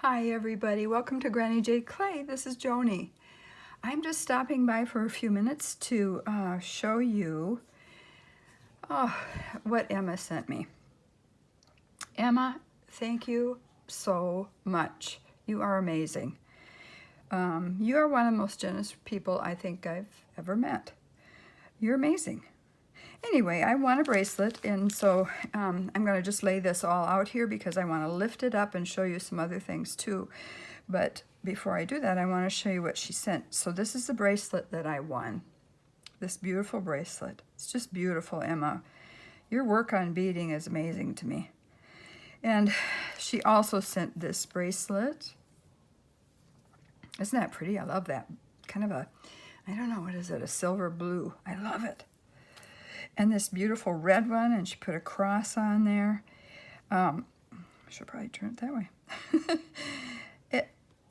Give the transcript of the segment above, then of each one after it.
Hi everybody, welcome to Granny J Clay. This is Joni. I'm just stopping by for a few minutes to show you what Emma sent me. Emma, thank you so much. You are amazing. You are one of the most generous people I think I've ever met. You're amazing. Anyway, I want a bracelet, and so I'm going to just lay this all out here because I want to lift it up and show you some other things too. But before I do that, I want to show you what she sent. So this is the bracelet that I won. This beautiful bracelet. It's just beautiful, Emma. Your work on beading is amazing to me. And she also sent this bracelet. Isn't that pretty? I love that. Kind of a, I don't know, what is it? A silver blue. I love it. And this beautiful red one, and she put a cross on there. I should probably turn it that way.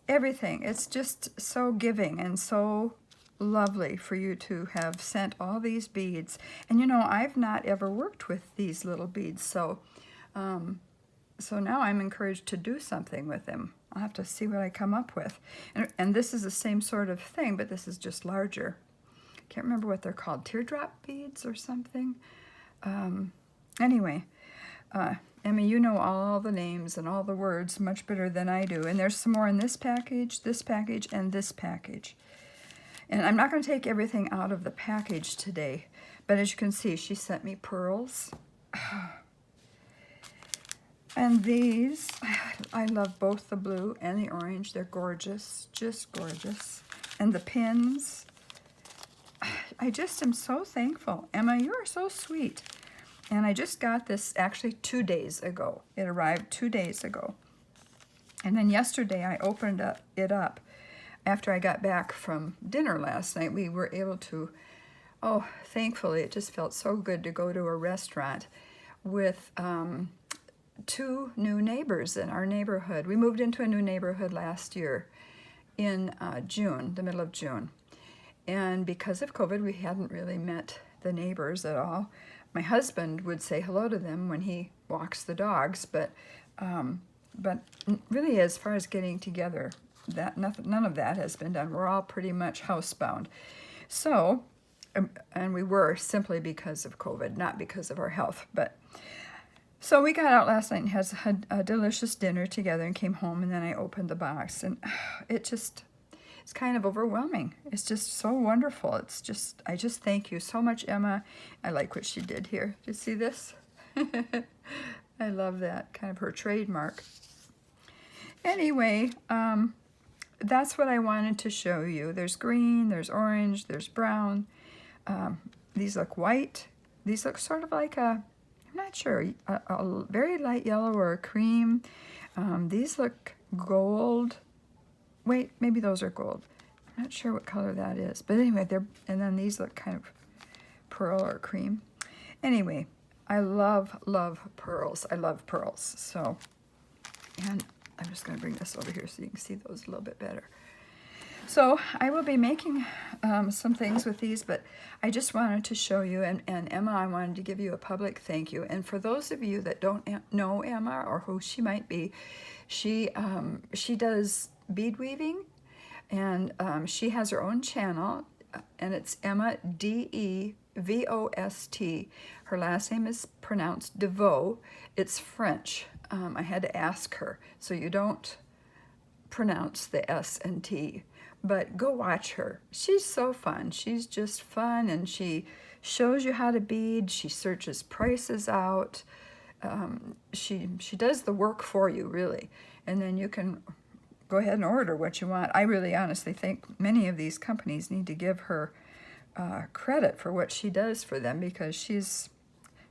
Everything. It's just so giving and so lovely for you to have sent all these beads. And you know, I've not ever worked with these little beads, so now I'm encouraged to do something with them. I'll have to see what I come up with. And this is the same sort of thing, but this is just larger. Can't remember what they're called, teardrop beads or something. Anyway, Emmy, you know all the names and all the words much better than I do. And there's some more in this package, and this package. And I'm not going to take everything out of the package today, but as you can see, she sent me pearls. And these, I love both the blue and the orange. They're gorgeous, just gorgeous. And the pins, I just am so thankful. Emma, you are so sweet. And I just got this actually 2 days ago. It arrived 2 days ago. And then yesterday I opened it up. After I got back from dinner last night, we were able to, thankfully, it just felt so good to go to a restaurant with 2 new neighbors in our neighborhood. We moved into a new neighborhood last year in June, the middle of June. And because of COVID, we hadn't really met the neighbors at all. My husband would say hello to them when he walks the dogs, but really, as far as getting together, none of that has been done. We're all pretty much housebound. So, and we were simply because of COVID, not because of our health. So we got out last night and had a delicious dinner together and came home, and then I opened the box, and it's kind of overwhelming. It's just so wonderful. I just thank you so much, Emma. I like what she did here. Do you see this? I love that, kind of her trademark. Anyway, that's what I wanted to show you. There's green, there's orange, there's brown. These look white. These look sort of like I'm not sure, a very light yellow or a cream. These look gold. Wait, maybe those are gold. I'm not sure what color that is. But anyway, and then these look kind of pearl or cream. Anyway, I love pearls. I love pearls. So, and I'm just going to bring this over here so you can see those a little bit better. So I will be making some things with these, but I just wanted to show you, and Emma, I wanted to give you a public thank you. And for those of you that don't know Emma or who she might be, she does bead weaving, and she has her own channel, and it's Emma Devost. Her last name is pronounced Devost. It's French. I had to ask her, so you don't pronounce the S and T, but go watch her. She's so fun. She's just fun, and she shows you how to bead. She searches prices out. She does the work for you, really, and then you can go ahead and order what you want. I really honestly think many of these companies need to give her credit for what she does for them, because she's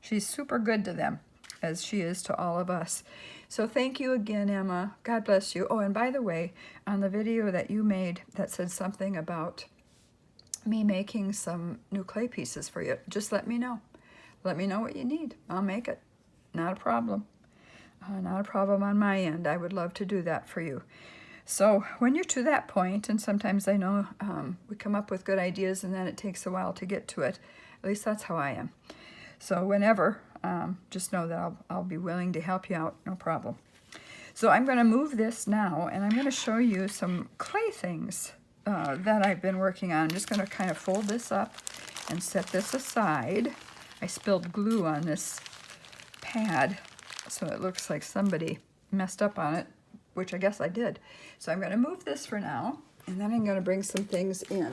super good to them, as she is to all of us. So thank you again, Emma. God bless you. Oh, and by the way, on the video that you made that said something about me making some new clay pieces for you, just let me know. Let me know what you need. I'll make it. Not a problem. Not a problem on my end. I would love to do that for you. So when you're to that point, and sometimes I know we come up with good ideas and then it takes a while to get to it. At least that's how I am. So whenever, just know that I'll be willing to help you out, no problem. So I'm going to move this now, and I'm going to show you some clay things that I've been working on. I'm just going to kind of fold this up and set this aside. I spilled glue on this pad, so it looks like somebody messed up on it, which I guess I did. So I'm going to move this for now, and then I'm going to bring some things in.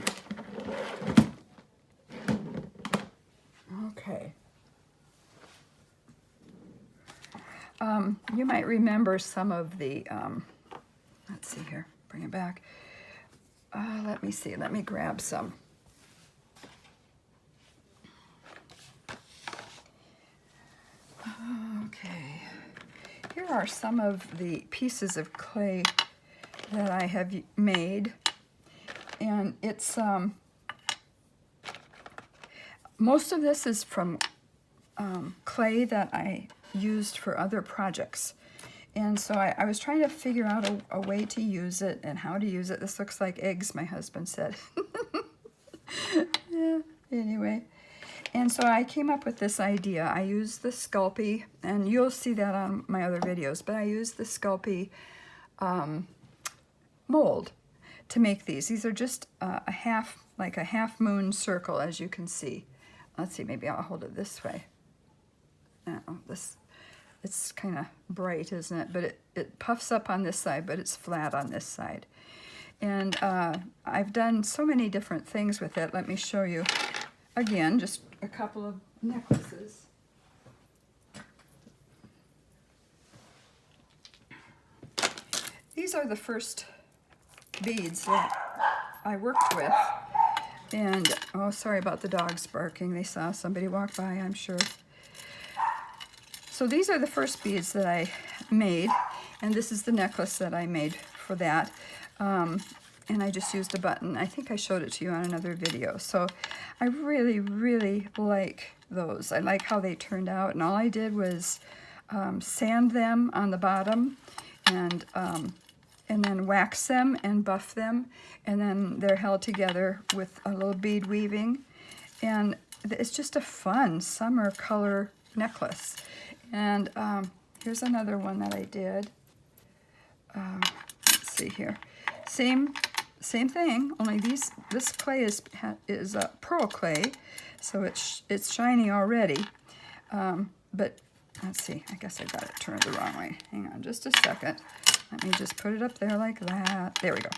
Okay. You might remember some of the, let's see here, bring it back. Let me see, let me grab some. Okay, here are some of the pieces of clay that I have made, and it's, most of this is from clay that I used for other projects. And so I was trying to figure out a way to use it and how to use it. This looks like eggs, my husband said. Yeah, anyway. And so I came up with this idea. I used the Sculpey, and you'll see that on my other videos, but I used the Sculpey mold to make these. These are just like a half moon circle, as you can see. Let's see, maybe I'll hold it this way. Oh, it's kind of bright, isn't it? But it puffs up on this side, but it's flat on this side. And I've done so many different things with it. Let me show you. Again, just a couple of necklaces. These are the first beads that I worked with. And, oh, sorry about the dogs barking. They saw somebody walk by, I'm sure. So these are the first beads that I made, and this is the necklace that I made for that. And I just used a button. I think I showed it to you on another video. So I really, really like those. I like how they turned out, and all I did was sand them on the bottom and then wax them and buff them, and then they're held together with a little bead weaving. And it's just a fun summer color necklace. And here's another one that I did. Let's see here. Same thing, only this clay is pearl clay, so it's shiny already. But let's see, I guess I got it turned the wrong way. Hang on just a second. Let me just put it up there like that. There we go.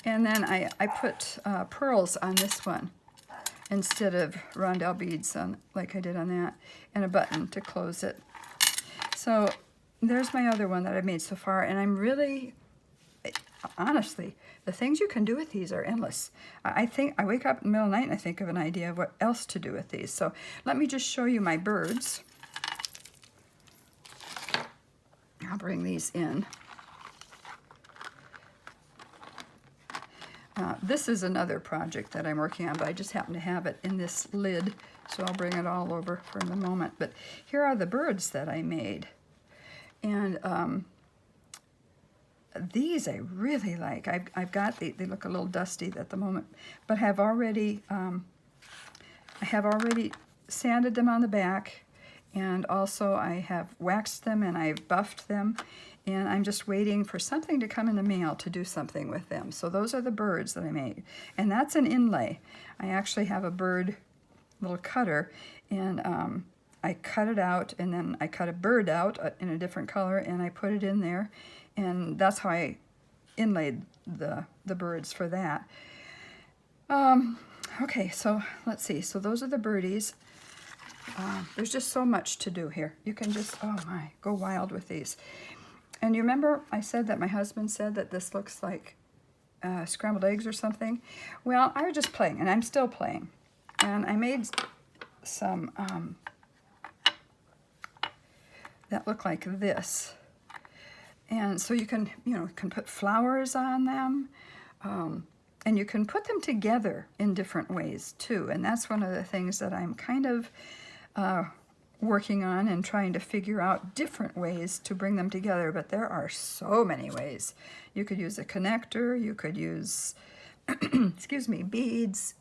And then I put pearls on this one instead of rondelle beads on, like I did on that, and a button to close it. So there's my other one that I've made so far, and I'm really, honestly, the things you can do with these are endless. I think I wake up in the middle of the night and I think of an idea of what else to do with these. So let me just show you my birds. I'll bring these in. This is another project that I'm working on, but I just happen to have it in this lid, so I'll bring it all over for the moment. But here are the birds that I made. And these I really like. I've got, they look a little dusty at the moment, but I have already sanded them on the back, and also I have waxed them and I've buffed them, and I'm just waiting for something to come in the mail to do something with them. So those are the birds that I made, and that's an inlay. I actually have a bird little cutter, and I cut it out, and then I cut a bird out in a different color, and I put it in there, and that's how I inlaid the birds for that. Okay, so let's see. So those are the birdies. There's just so much to do here. You can just, oh my, go wild with these. And you remember I said that my husband said that this looks like scrambled eggs or something? Well, I was just playing, and I'm still playing. And I made some that look like this. And so you can, can put flowers on them. And you can put them together in different ways too. And that's one of the things that I'm kind of working on and trying to figure out different ways to bring them together. But there are so many ways. You could use a connector, you could use, excuse me, beads.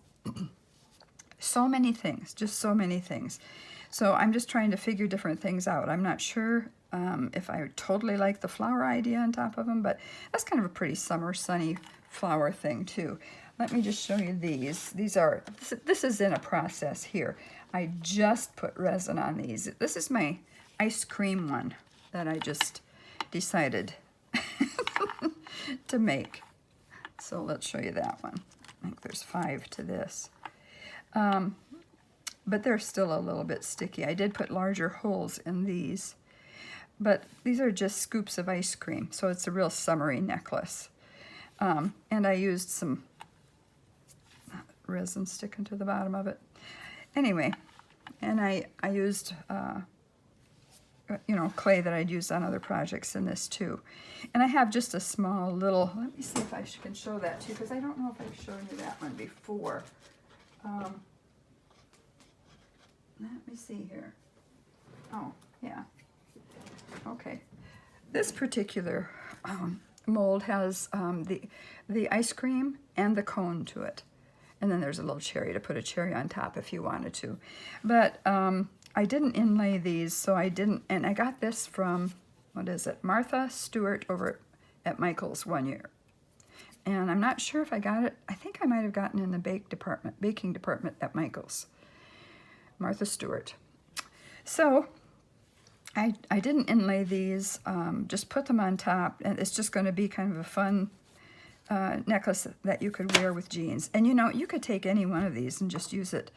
So many things, just so many things. So I'm just trying to figure different things out. I'm not sure if I totally like the flower idea on top of them, but that's kind of a pretty summer sunny flower thing too. Let me just show you these. This is in a process here. I just put resin on these. This is my ice cream one that I just decided to make. So let's show you that one. I think there's 5 to this. But they're still a little bit sticky. I did put larger holes in these. But these are just scoops of ice cream, so it's a real summery necklace. And I used some resin sticking to the bottom of it. Anyway, and I used, you know, clay that I'd used on other projects in this too. And I have just a small little, let me see if I can show that to you, because I don't know if I've shown you that one before. Let me see here. Oh, yeah. Okay. This particular mold has the ice cream and the cone to it. And then there's a little cherry to put a cherry on top if you wanted to. But I didn't inlay these, so I didn't, and I got this from, what is it, Martha Stewart over at Michael's one year. And I'm not sure if I got it, I think I might have gotten in the baking department at Michael's. Martha Stewart. So I didn't inlay these, just put them on top, and it's just going to be kind of a fun necklace that you could wear with jeans. And you know, you could take any one of these and just use it,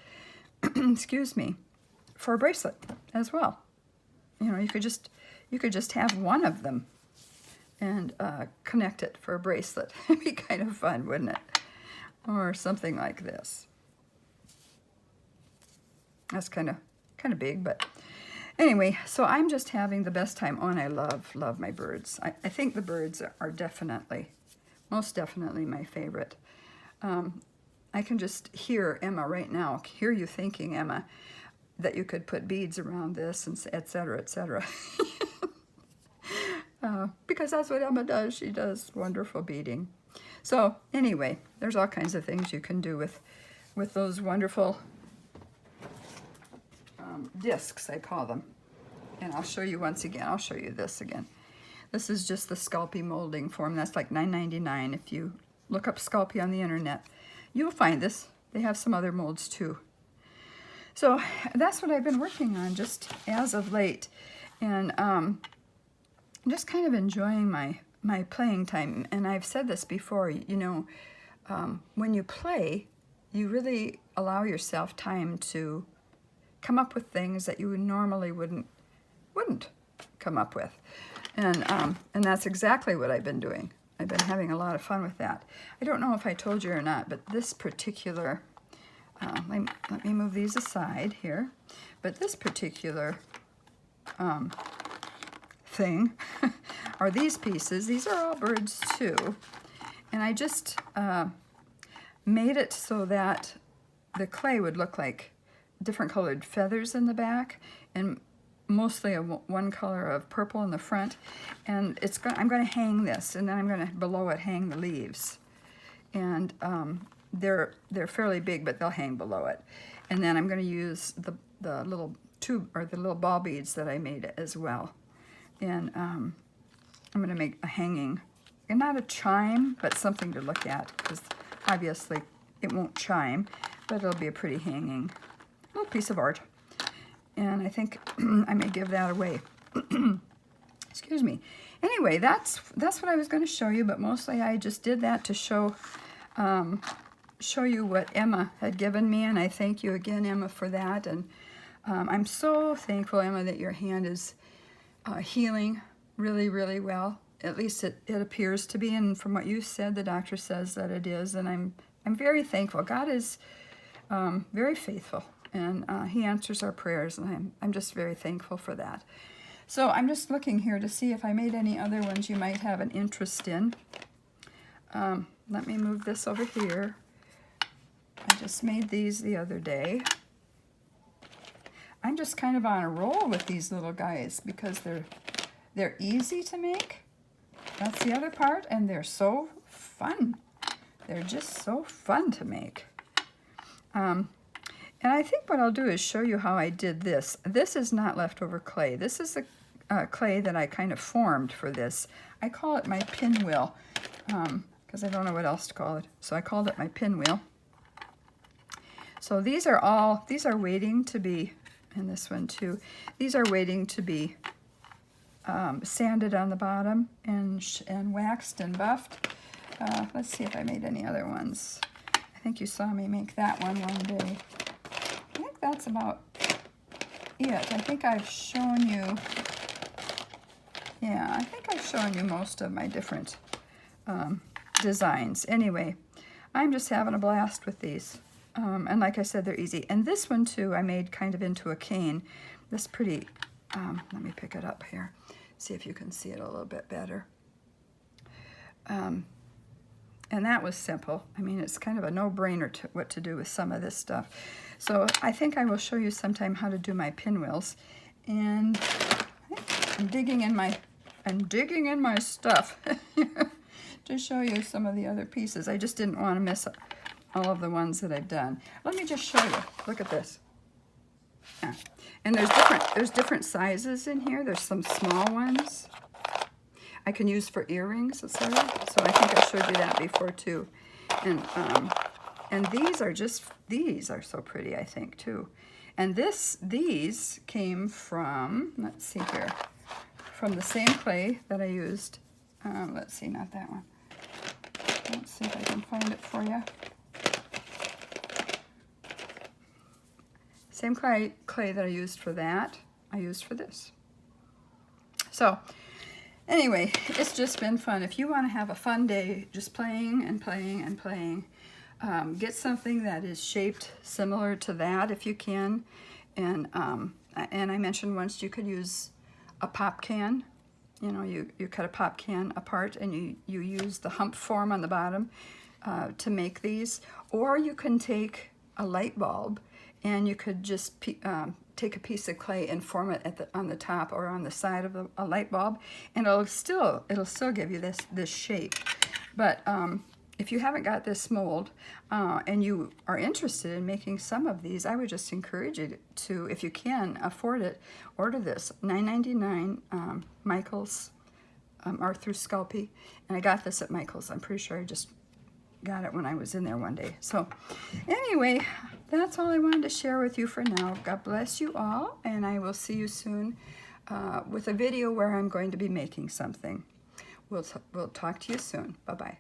excuse me, for a bracelet as well. You know, you could just have one of them and connect it for a bracelet. It'd be kind of fun, wouldn't it? Or something like this. That's kind of big, but anyway, so I'm just having the best time. Oh, and I love my birds. I think the birds are definitely, most definitely my favorite. I can just hear Emma right now, hear you thinking, Emma, that you could put beads around this, and et cetera, et cetera. Because that's what Emma does. She does wonderful beading. So anyway, there's all kinds of things you can do with those wonderful discs, I call them. And I'll show you once again. I'll show you this again. This is just the Sculpey molding form. That's like $9.99. If you look up Sculpey on the internet, you'll find this. They have some other molds too. So that's what I've been working on just as of late. And just kind of enjoying my playing time. And I've said this before, you know, when you play, you really allow yourself time to come up with things that you normally wouldn't come up with. And that's exactly what I've been doing. I've been having a lot of fun with that. I don't know if I told you or not, but this particular, let me move these aside here, but this particular thing are these pieces. These are all birds too. And I just made it so that the clay would look like different colored feathers in the back, and mostly one color of purple in the front. And I'm going to hang this, and then I'm going to below it hang the leaves. And they're fairly big, but they'll hang below it. And then I'm going to use the little tube, or the little ball beads that I made as well. And I'm going to make a hanging, and not a chime, but something to look at, because obviously it won't chime, but it'll be a pretty hanging little piece of art. And I think I may give that away. Excuse me. Anyway, that's what I was going to show you, but mostly I just did that to show you what Emma had given me, and I thank you again, Emma, for that. And I'm so thankful, Emma, that your hand is healing really, really well. At least it appears to be, and from what you said, the doctor says that it is, and I'm very thankful. God is very faithful, and he answers our prayers, and I'm just very thankful for that. So I'm just looking here to see if I made any other ones you might have an interest in. Let me move this over here. I just made these the other day. I'm just kind of on a roll with these little guys because they're easy to make. That's the other part, and they're so fun. They're just so fun to make. And I think what I'll do is show you how I did this. This is not leftover clay. This is clay that I kind of formed for this. I call it my pinwheel because I don't know what else to call it. So I called it my pinwheel. So these are waiting to be, and this one too, these are waiting to be sanded on the bottom and waxed and buffed. Let's see if I made any other ones. I think you saw me make that one day. I think that's about it. I think I've shown you, yeah, I think I've shown you most of my different designs. Anyway, I'm just having a blast with these. And like I said, they're easy. And this one too, I made kind of into a cane. This pretty, let me pick it up here. See if you can see it a little bit better. And that was simple. I mean, it's kind of a no-brainer what to do with some of this stuff. So I think I will show you sometime how to do my pinwheels. And I'm digging in my stuff to show you some of the other pieces. I just didn't want to miss all of the ones that I've done. Let me just show you. Look at this. Yeah. And there's different sizes in here. There's some small ones I can use for earrings, etc. So I think I showed you that before too. And these are so pretty, I think, too. And these came from, let's see here, from the same clay that I used. Let's see, not that one. Let's see if I can find it for you. Same clay that I used for that, I used for this. So anyway, it's just been fun. If you want to have a fun day just playing and playing and playing, get something that is shaped similar to that if you can. And I mentioned once you could use a pop can. You know, you cut a pop can apart and you use the hump form on the bottom to make these. Or you can take a light bulb and you could just take a piece of clay and form it on the top or on the side of a light bulb, and it'll still give you this shape. But if you haven't got this mold and you are interested in making some of these, I would just encourage you to, if you can afford it, order this. $9.99, Michael's, or through Sculpey, and I got this at Michael's. I'm pretty sure I just got it when I was in there one day. So anyway, that's all I wanted to share with you for now. God bless you all, and I will see you soon with a video where I'm going to be making something. We'll talk to you soon. Bye-bye.